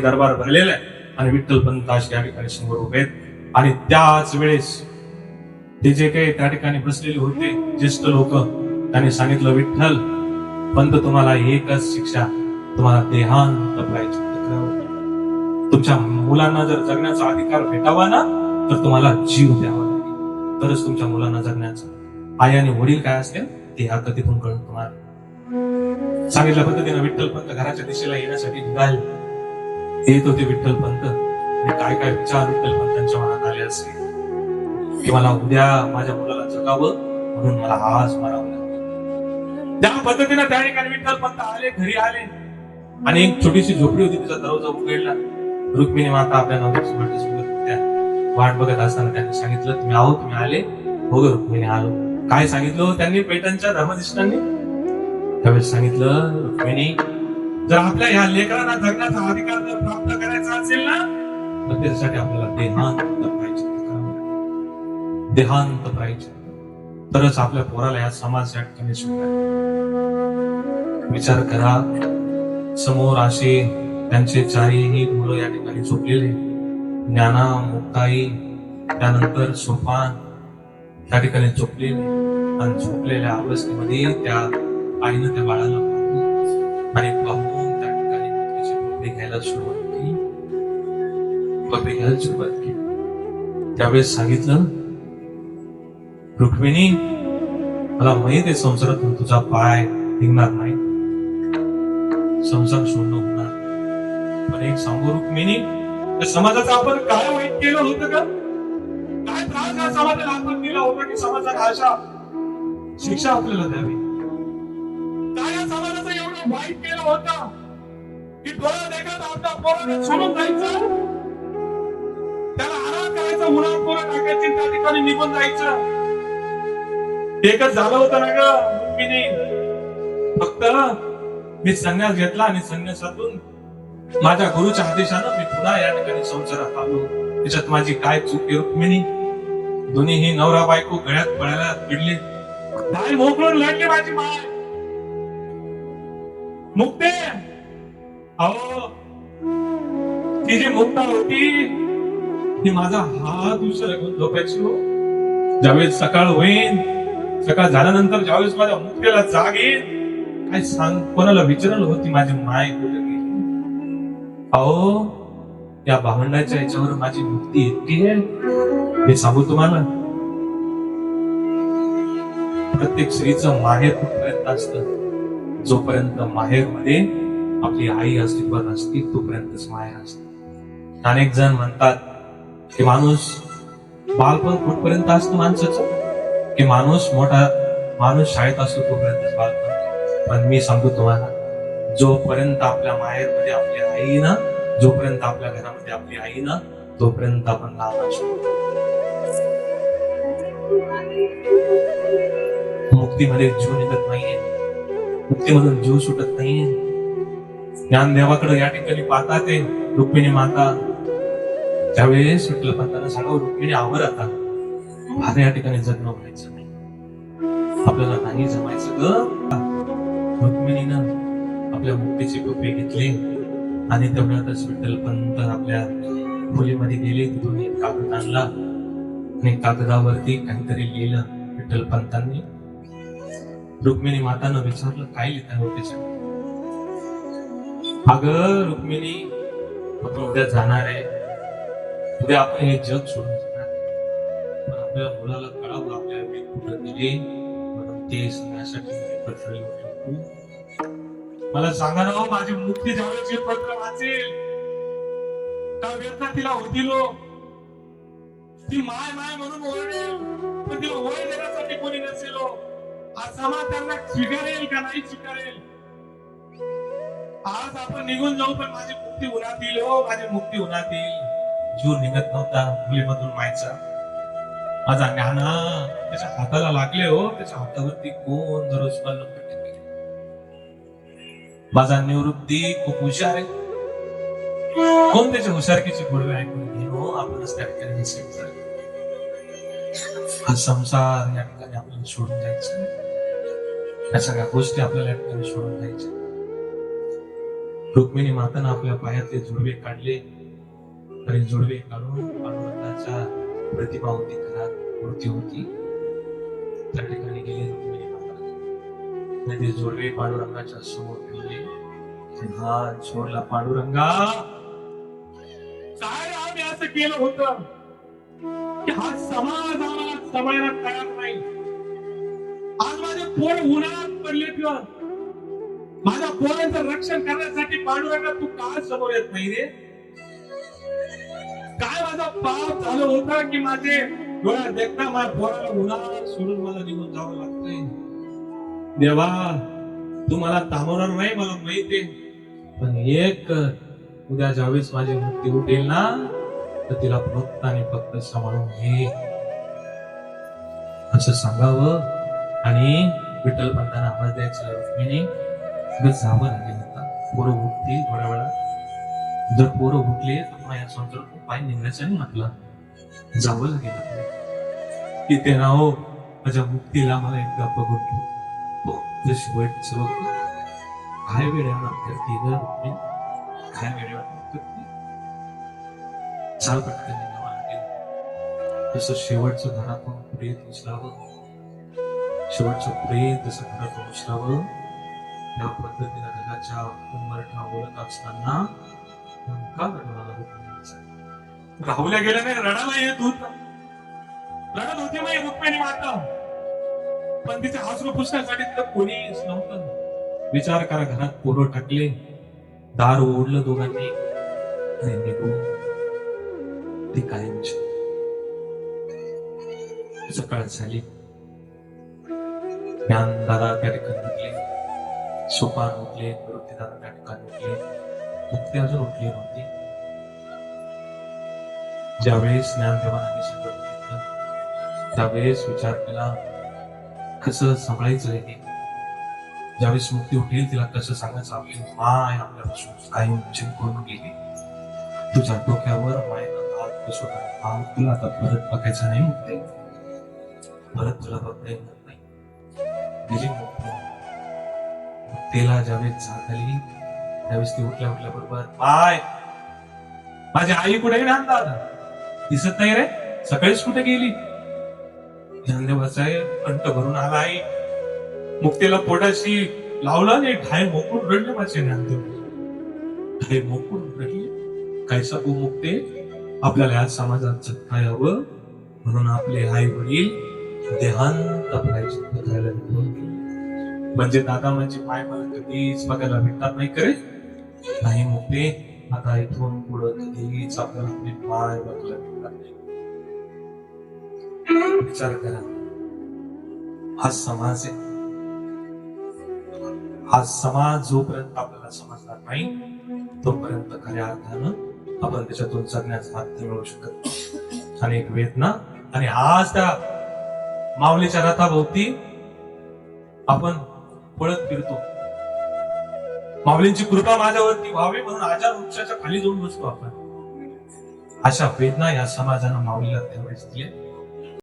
दरबार भरलेला आहे आणि विठ्ठल पंत या ठिकाणी समोर उभे आहेत आणि त्याच वेळेस ते जे काही त्या ठिकाणी बसलेले होते ज्येष्ठ लोक त्यांनी सांगितलं, विठ्ठल पंत तुम्हाला एकच शिक्षा, तुम्हाला देहांत पाहिजे. तुमच्या मुलांना जर जगण्याचा अधिकार भेटावा ना तर तुम्हाला जीव द्यावा लागेल, तरच तुमच्या मुलांना जगण्याचा. आई आणि वडील काय असतील ते ह्या कथेतून कळून तुम्हाला सांगितल्या पद्धतीने विठ्ठल पंत घराच्या दिशेला येण्यासाठी निघाले. येत होते विठ्ठल पंत. काय काय विचार विठ्ठल पंतांच्या मनात आले असते की मला उद्या माझ्या मुलाला जगावं म्हणून मला आज मारावं लागेल. त्या पद्धतीने त्या ठिकाणी विठ्ठल पंत आले, घरी आले आणि एक छोटीशी झोपडी होती, तिचा दरवाजा उघडला. रुक्मिणी माता आपल्या नवऱ्याची वाट बघत होत्या. वाट बघत असताना त्यांनी सांगितलं, तुम्ही आहो, तुम्ही आले? हो ग रुक्मिणी, आलो. काय सांगितलं त्यांनी पैठणच्या धर्मनिष्ठांनी? त्यावेळेस सांगितलं, रुक्मिणी जर आपल्या ह्या लेकरांना जगण्याचा अधिकार जर प्राप्त करायचा असेल ना तर त्याच्यासाठी आपल्याला देहांत पाहिजे. देहांत पाहिजे तरच आपल्या पोराला या समाज या ठिकाणी स्वीकार. विचार करा, समोर असे त्यांचे चारही मुलं या ठिकाणी झोपलेले, ज्ञाना, मुक्ताई, त्यानंतर सोपान त्या ठिकाणी झोपलेले आणि झोपलेल्या अवस्थेमध्ये त्या आईनं त्या बाळाला आणि पाहून त्या ठिकाणी त्याची पपडी घ्यायला सुरुवात केली. पपडी घ्यायला सुरुवात केली. त्यावेळेस सांगितलं, रुक्मिणी मला माहित आहे संसारातून तुझा पाय निघणार नाही, संसार शून्य होणार. पण एक सांगू रुक्मिणी, त्या समाजाचं आपण काय वाईट केलं होतं का? काय त्रास या समाजाला आपण दिला होता की समाजाला अशा शिक्षा आपल्याला द्यावी? काय या समाजाचं एवढं वाईट केलं होतं की डोळा देखत आपल्या पोराने सोडून जायचं, त्याला आराम करायचा, मुला पोरं टाकायची, त्या ठिकाणी निघून जायचं. एकच झालं होतं ना ग रुक्मिणी, फक्त मी संन्यास घेतला आणि संन्यासातून माझ्या गुरुच्या आदेशानं मी पुन्हा या ठिकाणी संसारात आलो. त्याच्यात माझी काय चूक आहे रुक्मिणी? दोन्हीही नवरा बायको गळ्यात पडायला पिडले, माय मोकळून लढली माझी माय. मुक्ते, अहो ती जी मुक्ता होती ती माझा हात दुसरा घेऊन झोपायची हो. ज्यावेळेस सकाळ होईल, सकाळ झाल्यानंतर ज्यावेळेस माझ्या मुक्तेला जाग येईल, काय सांग, कोणाला विचारलं होती माझी माय कुठे गेली? अहो या भावंडाच्या याच्यावर माझी मुक्ती इतकी आहे, हे सांगू तुम्हाला. प्रत्येक स्त्रीचं माहेर कुठपर्यंत असतं? जोपर्यंत माहेर मध्ये आपली आई अस्तित्वात असते तोपर्यंतच माहेर असते. अनेक जण म्हणतात की माणूस बालपण कुठपर्यंत असतं माणसाचं, की माणूस शाळेत असतो तोपर्यंतच बालपण. पण मी सांगतो तुम्हाला, जोपर्यंत आपल्या माहेर मध्ये आपली आई ना, जोपर्यंत आपल्या घरामध्ये आपली आई ना, तोपर्यंत आपण लहान असतो. मुक्तीमध्ये जीव निघत नाहीये, मुक्तीमधून जीव सुटत नाहीये. ज्ञानदेवाकडे या ठिकाणी पाहता ते रुक्मिणी माता. त्यावेळेस विठ्ठल पंतांना सांगावं, रुक्मिणी आवर आता, आता या ठिकाणी जगणं व्हायचं नाही, आपल्याला नाही जमायचं ग. रुक्मिणीनं आपल्या मुक्तीचे टोपे घेतले आणि तेवढ्यातच विठ्ठल पंत आपल्या खोलीमध्ये गेले. तिथून एक कागद आणला आणि कागदावरती काहीतरी लिहिलं विठ्ठल पंतांनी. रुक्मिणी मातानं विचारलं, काय लिहिता हो त्याच्यात? अगं रुक्मिणी, आपण उद्या जाणार आहे, उद्या आपण हे जग सोडून जाणार, पण आपल्या मुलाला कळावं आपल्या आई कुठं गेली, म्हणून ते सांगण्यासाठी पत्र लिहून. मला सांगा ना, माझी मुक्ती ज्यावेळेस पत्र वाचेल त्या व्यथा तिला होतील, ती माय माय म्हणून ओरडेल, पण तिला ओळ देण्यासाठी कोणी नसेल. आज समाज त्यांना स्वीकारेल का नाही स्वीकारेल? आज आपण निघून जाऊ पण माझी मुक्ती होण्यात येईल, हो माझी मुक्ती होण्यात येईल. जीव निघत नव्हता मुलीमधून मायचा. माझा ज्ञाना त्याच्या हाताला लागले हो, त्याच्या हातावरती कोण दररोज माझा निवृत्ती खूप हुशार आहे, कोण त्याच्या हुशारकीची गोडवे ऐकून घेईन हो. आपणच त्या ठिकाणी हा संसार या ठिकाणी आपल्याला सोडून जायचं, या सगळ्या गोष्टी आपल्याला या ठिकाणी सोडून जायच्या. रुक्मिणी मातानं आपल्या पायातले जोडवे काढले आणि जोडवे काढून पांडुरंगाच्या प्रतिमा होती, घरात मूर्ती होती, त्या ठिकाणी गेले रुक्मिणी माता आणि ते जोडवे पांडुरंगाच्या समोर ठेवले. हात जोडला, पांडुरंगा काय आम्ही असं केलं होतं की हा समाज आम्हाला सांभाळायला तयार नाही. आज माझे पोर उन्हात पडले किंवा माझ्या पोरांचं रक्षण करण्यासाठी पांडुरंगा तू का समोर येत नाही रे? काय माझा पाप झालं होतं की माझे डोळ्यात देखता माझ्या पोराला उन्हात सोडून मला निघून जावं लागतंय. देवा तू मला थांबवणार नाही, मला माहिती आहे, पण एक उद्या ज्यावेळेस माझी मुक्ती उठेल ना तर तिला फक्त आणि फक्त सांभाळून घे असं सांगावं. आणि विठ्ठल पंतांना आवाज द्यायचा, रुक्मिणी जावं लागेल आता, पोरं उठतील थोड्या वेळा. जर पोरं उठले तर माझ्या संसारातून पाय निघायचं नाही, म्हटलं जावं लागेल. की ते ना हो माझ्या मुक्तीला मला एकदा बघून ठेव. शेवटचं काय वेळेवर करते ग रुक्मिणी, काय वेळेवर करते, चाल पटकन निघावं लागेल. तसं शेवटचं घरातून प्रेत उचलावं, शेवटचं प्रेत जसं घरातून उचलावं त्या पद्धतीने घराच्या उंबरठा बोलत असताना का राहुल्या गेल्या नाही, रडायला येत होत, रडत होती मग रुक्मिणी माता, पण तिचे हसरू पुसण्यासाठी तिथं कोणीच नव्हतं. विचार करा, घरात पोरं टाकले, दार ओढलं दोघांनी आणि निघून ती कायमची. सकाळ झाली, ज्ञान दादा त्या ठिकाणी उठले, सोपान उठले, प्रवृत्ती दादा त्या ठिकाणी उठले, मुक्ती अजून उठली नव्हती. ज्यावेळेस ज्ञानदेवाने सगळं बघितलं त्यावेळेस विचार केला कसं सांभाळायचं हे. ज्यावेळेस मुक्ती उठेल तिला कसं सांगायचं, आपली माय आपल्यापासून काही चिंकून गेली, तुझ्या डोक्यावर मायेनं हात बसवला, तुला आता परत बघायचं नाही मुक्ती, परत तुला बघता येणार नाही. गेली मुक्ती. मुक्तीला ज्यावेळेस जाग आली त्यावेळेस ती उठल्या उठल्या बरोबर, माय माझी आई कुठे दादा दिसत नाही रे, सकाळीच कुठे गेली. ज्ञानदेवाचा कंठ भरून आला, आई मुक्तीला पोटाशी लावलं आणि ठाय मोकून रडले माझे ज्ञानदेव, ठाय मोकून रडले. काय सांगू मुक्ते, आपल्याला या समाजात जगता यावं म्हणून आपले आई वडील देहांत बघायला निघून गेले. म्हणजे दादा म्हणजे माय मला कधीच बघायला भेटतात नाही करे, नाही मुक्ते, आता इथून पुढं कधीच आपल्याला आपली माय बघायला भेटणार नाही. विचार करा, हा समाज आहे, हा समाज जोपर्यंत आपल्याला समजणार नाही तोपर्यंत खऱ्या अर्थानं आपण त्याच्यातून जगण्याचा अर्थ मिळू शकत. आणि एक वेदना, आणि आज त्या माऊलीच्या रथाभोवती आपण पळत फिरतो, माऊलींची कृपा माझ्यावरती व्हावी म्हणून आजार वृक्षाच्या खाली जाऊन बसतो आपण. अशा वेदना या समाजानं माऊलीला त्यावेळेस दिल्या.